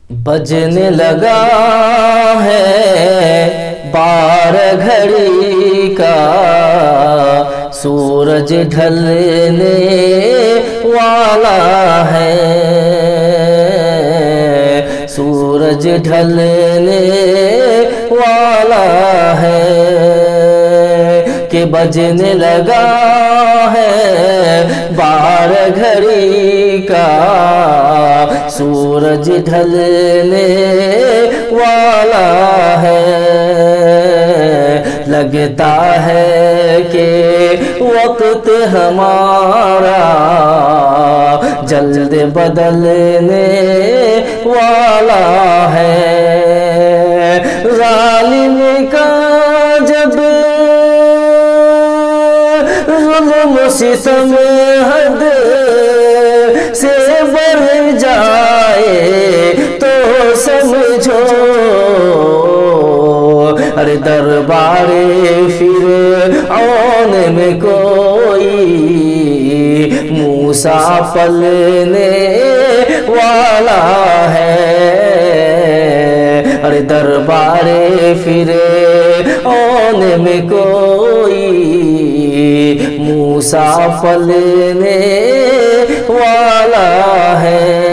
بجنے لگا ہے بارہ گھڑی کا، سورج ڈھلنے والا ہے، سورج ڈھلنے والا ہے، کہ بجنے لگا ہے بارہ گھڑی کا، سورج ڈھلنے والا ہے۔ لگتا ہے کہ وقت ہمارا جلد بدلنے والا ہے۔ ظالم کا جب ظلم ستم حد سے بڑھ جائے تو سمجھو ارے دربار فرعون میں کوئی موسیٰ پلنے والا ہے، ارے دربار فرعون میں کوئی موسیٰ پلنے والا ہے۔